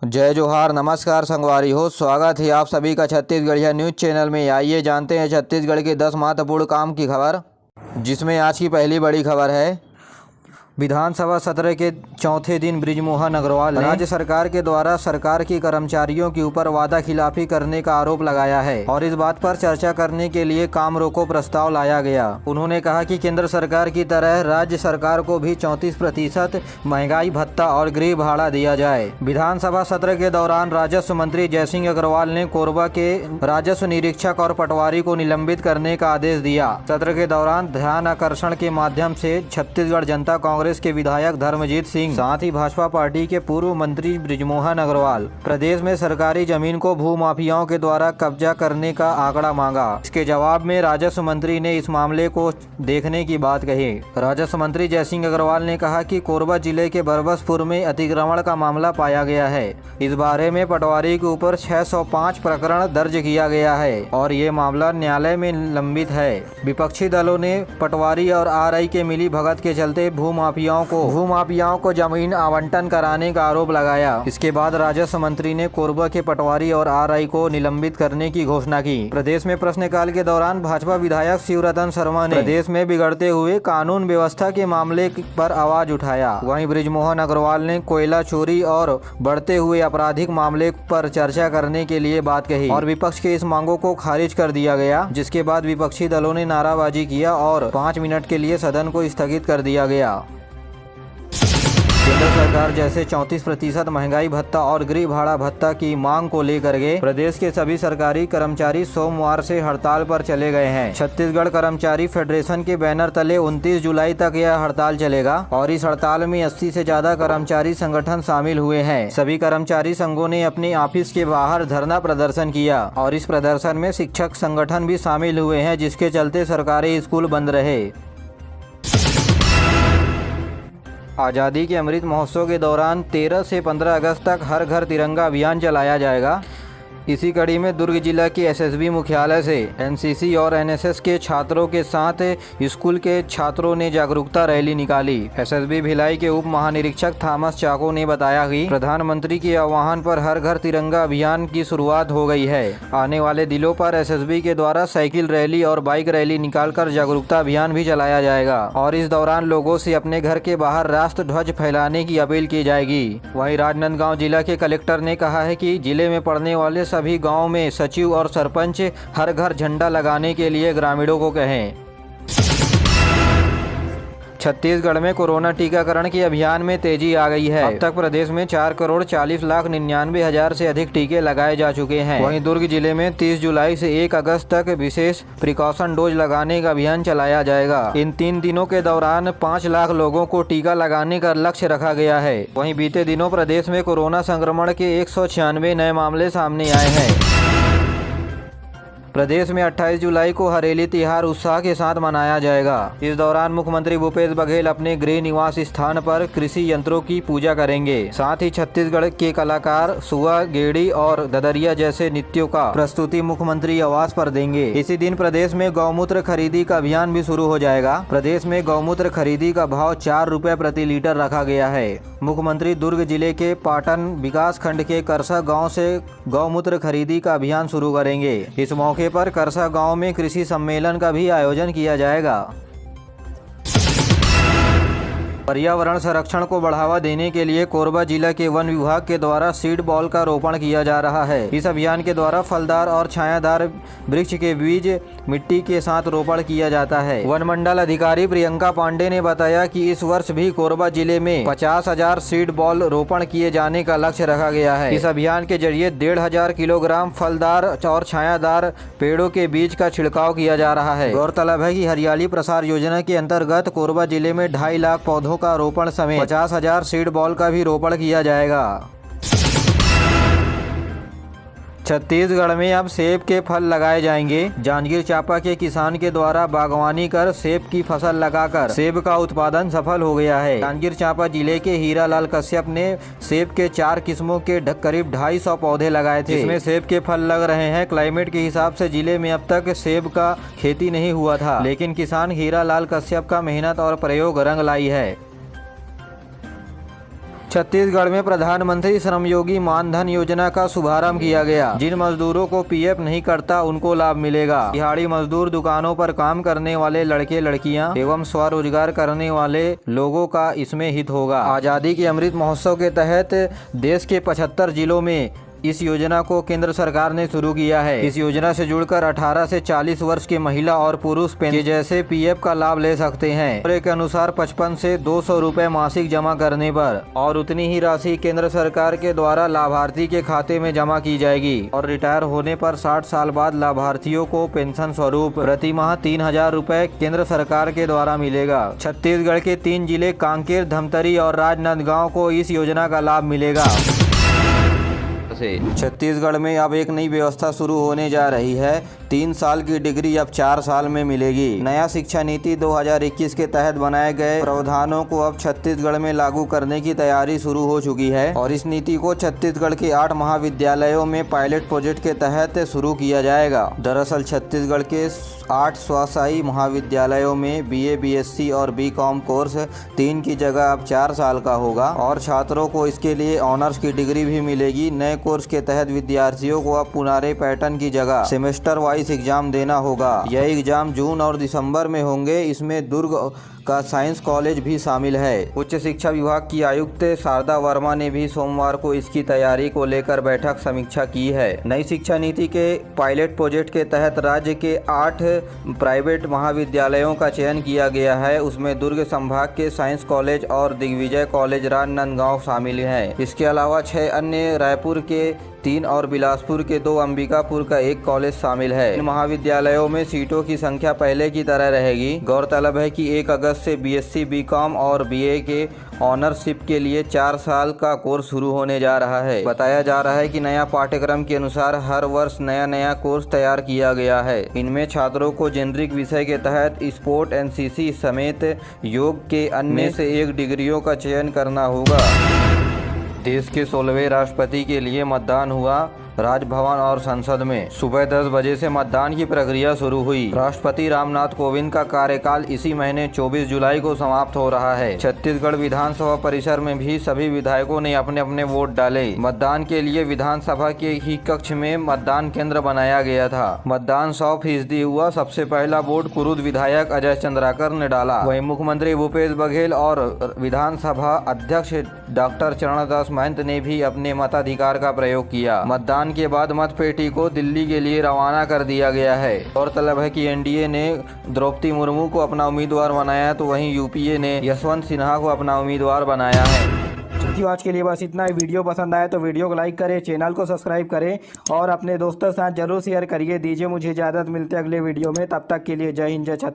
जय जोहार, नमस्कार संगवारी हो। स्वागत है आप सभी का छत्तीसगढ़िया न्यूज चैनल में। आइए जानते हैं छत्तीसगढ़ के 10 महत्वपूर्ण काम की खबर, जिसमें आज की पहली बड़ी खबर है। विधानसभा सत्र के चौथे दिन बृजमोहन अग्रवाल ने राज्य सरकार के द्वारा सरकार की कर्मचारियों के ऊपर वादा खिलाफी करने का आरोप लगाया है और इस बात पर चर्चा करने के लिए काम रोको प्रस्ताव लाया गया। उन्होंने कहा कि केंद्र सरकार की तरह राज्य सरकार को भी 34% महंगाई भत्ता और गृह भाड़ा दिया जाए। विधानसभा सत्र के दौरान राजस्व मंत्री जयसिंह अग्रवाल ने कोरबा के राजस्व निरीक्षक और पटवारी को निलंबित करने का आदेश दिया। सत्र के दौरान ध्यान आकर्षण के माध्यम से छत्तीसगढ़ जनता कांग्रेस के विधायक धर्मजीत सिंह, साथ ही भाजपा पार्टी के पूर्व मंत्री बृजमोहन अग्रवाल प्रदेश में सरकारी जमीन को भूमाफियाओं के द्वारा कब्जा करने का आंकड़ा मांगा। इसके जवाब में राजस्व मंत्री ने इस मामले को देखने की बात कही। राजस्व मंत्री जयसिंह अग्रवाल ने कहा कि कोरबा जिले के बरबसपुर में अतिक्रमण का मामला पाया गया है। इस बारे में पटवारी के ऊपर 605 प्रकरण दर्ज किया गया है और ये मामला न्यायालय में लंबित है। विपक्षी दलों ने पटवारी और आरआई के मिली भगत के चलते भूमाफियाओं को जमीन आवंटन कराने का आरोप लगाया। इसके बाद राजस्व मंत्री ने कोरबा के पटवारी और आरआई को निलंबित करने की घोषणा की। प्रदेश में प्रश्नकाल के दौरान भाजपा विधायक शिवरतन शर्मा ने प्रदेश में बिगड़ते हुए कानून व्यवस्था के मामले पर आवाज उठाया। वहीं बृजमोहन अग्रवाल ने कोयला चोरी और बढ़ते हुए आपराधिक मामले पर चर्चा करने के लिए बात कही और विपक्ष के इस मांगों को खारिज कर दिया गया, जिसके बाद विपक्षी दलों ने नाराबाजी किया और 5 मिनट के लिए सदन को स्थगित कर दिया गया। केंद्र सरकार जैसे 34% महंगाई भत्ता और गृह भाड़ा भत्ता की मांग को लेकर के प्रदेश के सभी सरकारी कर्मचारी सोमवार से हड़ताल पर चले गए हैं। छत्तीसगढ़ कर्मचारी फेडरेशन के बैनर तले 29 जुलाई तक यह हड़ताल चलेगा और इस हड़ताल में 80 से ज्यादा कर्मचारी संगठन शामिल हुए हैं। सभी कर्मचारी संघों ने अपने ऑफिस के बाहर धरना प्रदर्शन किया और इस प्रदर्शन में शिक्षक संगठन भी शामिल हुए हैं, जिसके चलते सरकारी स्कूल बंद रहे। आज़ादी के अमृत महोत्सव के दौरान 13 से 15 अगस्त तक हर घर तिरंगा अभियान चलाया जाएगा। इसी कड़ी में दुर्ग जिला के एसएसबी मुख्यालय से एनसीसी और एनएसएस के छात्रों के साथ स्कूल के छात्रों ने जागरूकता रैली निकाली। एसएसबी भिलाई के उप महानिरीक्षक थॉमस चाको ने बताया कि प्रधानमंत्री के आह्वान पर हर घर तिरंगा अभियान की शुरुआत हो गई है। आने वाले दिनों पर एसएसबी के द्वारा साइकिल रैली और बाइक रैली निकालकर जागरूकता अभियान भी चलाया जाएगा और इस दौरान लोगों से अपने घर के बाहर राष्ट्र ध्वज फहराने की अपील की जाएगी। वहीं राजनांदगांव जिला के कलेक्टर ने कहा है कि जिले में पड़ने वाले सभी गांव में सचिव और सरपंच हर घर झंडा लगाने के लिए ग्रामीणों को कहें। छत्तीसगढ़ में कोरोना टीकाकरण के अभियान में तेजी आ गई है। अब तक प्रदेश में 4,40,99,000 से अधिक टीके लगाए जा चुके हैं। वहीं दुर्ग जिले में 30 जुलाई से 1 अगस्त तक विशेष प्रिकॉशन डोज लगाने का अभियान चलाया जाएगा। इन 3 दिनों के दौरान 5 लाख लोगों को टीका लगाने का लक्ष्य रखा गया है। वहीं बीते दिनों प्रदेश में कोरोना संक्रमण के 196 नए मामले सामने आए हैं। प्रदेश में 28 जुलाई को हरेली तिहार उत्साह के साथ मनाया जाएगा। इस दौरान मुख्यमंत्री भूपेश बघेल अपने गृह निवास स्थान पर कृषि यंत्रों की पूजा करेंगे। साथ ही छत्तीसगढ़ के कलाकार सुआ, गेड़ी और ददरिया जैसे नृत्यों का प्रस्तुति मुख्यमंत्री आवास पर देंगे। इसी दिन प्रदेश में गौमूत्र खरीदी का अभियान भी शुरू हो जाएगा। प्रदेश में गौमूत्र खरीदी का भाव 4 रुपए प्रति लीटर रखा गया है। मुख्यमंत्री दुर्ग जिले के पाटन विकास खंड के करसा गाँव से गौमूत्र खरीदी का अभियान शुरू करेंगे। इस मौके पर करसा गांव में कृषि सम्मेलन का भी आयोजन किया जाएगा। पर्यावरण संरक्षण को बढ़ावा देने के लिए कोरबा जिला के वन विभाग के द्वारा सीड बॉल का रोपण किया जा रहा है। इस अभियान के द्वारा फलदार और छायादार वृक्ष के बीज मिट्टी के साथ रोपण किया जाता है। वन मंडल अधिकारी प्रियंका पांडे ने बताया कि इस वर्ष भी कोरबा जिले में 50,000 सीड बॉल रोपण किए जाने का लक्ष्य रखा गया है। इस अभियान के जरिए 1,500 किलोग्राम फलदार और छायादार पेड़ों के बीज का छिड़काव किया जा रहा है। गौरतलब है कि हरियाली प्रसार योजना के अंतर्गत कोरबा जिले में 2.5 लाख पौधों का रोपण समेत 50,000 सीड बॉल का भी रोपण किया जाएगा। छत्तीसगढ़ में अब सेब के फल लगाए जाएंगे। जांजगीर चांपा के किसान के द्वारा बागवानी कर सेब की फसल लगाकर सेब का उत्पादन सफल हो गया है। जांजगीर चांपा जिले के हीरालाल कश्यप ने सेब के 4 किस्मों के करीब 250 पौधे लगाए थे, जिसमें सेब के फल लग रहे हैं। क्लाइमेट के हिसाब से जिले में अब तक सेब का खेती नहीं हुआ था, लेकिन किसान हीरालाल कश्यप का मेहनत और प्रयोग रंग लाई है। छत्तीसगढ़ में प्रधानमंत्री श्रमयोगी मानधन योजना का शुभारंभ किया गया। जिन मजदूरों को पीएफ नहीं कटता उनको लाभ मिलेगा। दिहाड़ी मजदूर, दुकानों पर काम करने वाले लड़के लड़कियां एवं स्वरोजगार करने वाले लोगों का इसमें हित होगा। आज़ादी के अमृत महोत्सव के तहत देश के 75 जिलों में इस योजना को केंद्र सरकार ने शुरू किया है। इस योजना से जुड़कर 18 से 40 वर्ष के महिला और पुरुष पेंशन जैसे पीएफ का लाभ ले सकते हैं। ब्यौरे के अनुसार 55 से 200 रुपए मासिक जमा करने पर और उतनी ही राशि केंद्र सरकार के द्वारा लाभार्थी के खाते में जमा की जाएगी और रिटायर होने पर 60 साल बाद लाभार्थियों को पेंशन स्वरूप प्रति माह 3000 रुपए केंद्र सरकार के द्वारा मिलेगा। छत्तीसगढ़ के 3 जिले कांकेर, धमतरी और राजनांदगांव को इस योजना का लाभ मिलेगा। छत्तीसगढ़ में अब एक नई व्यवस्था शुरू होने जा रही है। 3 साल की डिग्री अब 4 साल में मिलेगी। नया शिक्षा नीति 2021 के तहत बनाए गए प्रावधानों को अब छत्तीसगढ़ में लागू करने की तैयारी शुरू हो चुकी है और इस नीति को छत्तीसगढ़ के 8 महाविद्यालयों में पायलट प्रोजेक्ट के तहत शुरू किया जाएगा। दरअसल छत्तीसगढ़ के 8 स्वायत्त महाविद्यालयों में BA, BSc और BCom कोर्स 3 की जगह अब 4 साल का होगा और छात्रों को इसके लिए ऑनर्स की डिग्री भी मिलेगी। नए कोर्स के तहत विद्यार्थियों को अब पुनारे पैटर्न की जगह सेमेस्टर वाइज एग्जाम देना होगा। यह एग्जाम जून और दिसंबर में होंगे। इसमें दुर्ग का साइंस कॉलेज भी शामिल है। उच्च शिक्षा विभाग की आयुक्त शारदा वर्मा ने भी सोमवार को इसकी तैयारी को लेकर बैठक समीक्षा की है। नई शिक्षा नीति के पायलट प्रोजेक्ट के तहत राज्य के 8 प्राइवेट महाविद्यालयों का चयन किया गया है। उसमें दुर्ग संभाग के साइंस कॉलेज और दिग्विजय कॉलेज राजनांदगांव शामिल हैं। इसके अलावा 6 अन्य, रायपुर के 3 और बिलासपुर के 2, अंबिकापुर का 1 कॉलेज शामिल है। इन महाविद्यालयों में सीटों की संख्या पहले की तरह रहेगी। गौरतलब है कि 1 अगस्त से BSc, BCom और BA के ऑनरशिप के लिए 4 साल का कोर्स शुरू होने जा रहा है। बताया जा रहा है कि नया पाठ्यक्रम के अनुसार हर वर्ष नया कोर्स तैयार किया गया है। इनमें छात्रों को जेनरिक विषय के तहत स्पोर्ट, NCC समेत योग के अन्य से 1 डिग्रियों का चयन करना होगा। देश के 16वें राष्ट्रपति के लिए मतदान हुआ। राजभवन और संसद में सुबह 10 बजे से मतदान की प्रक्रिया शुरू हुई। राष्ट्रपति रामनाथ कोविंद का कार्यकाल इसी महीने 24 जुलाई को समाप्त हो रहा है। छत्तीसगढ़ विधानसभा परिसर में भी सभी विधायकों ने अपने अपने वोट डाले। मतदान के लिए विधानसभा के ही कक्ष में मतदान केंद्र बनाया गया था। मतदान 100% हुआ। सबसे पहला वोट कुरुद विधायक अजय चंद्राकर ने डाला। वहीं मुख्यमंत्री भूपेश बघेल और विधानसभा अध्यक्ष डॉक्टर चरणदास महंत ने भी अपने मताधिकार का प्रयोग किया। मतदान के बाद मतपेटी को दिल्ली के लिए रवाना कर दिया गया है। गौरतलब है कि NDA ने द्रौपदी मुर्मू को अपना उम्मीदवार बनाया तो वहीं UPA ने यशवंत सिन्हा को अपना उम्मीदवार बनाया है। साथियों, आज के लिए बस इतना ही। वीडियो पसंद आए तो वीडियो को लाइक करें, चैनल को सब्सक्राइब करें और अपने दोस्तों के साथ जरूर शेयर करिए। दीजिए मुझे इजाज़त, मिलते अगले वीडियो में। तब तक के लिए जय हिंद, जय छत्तीसगढ़।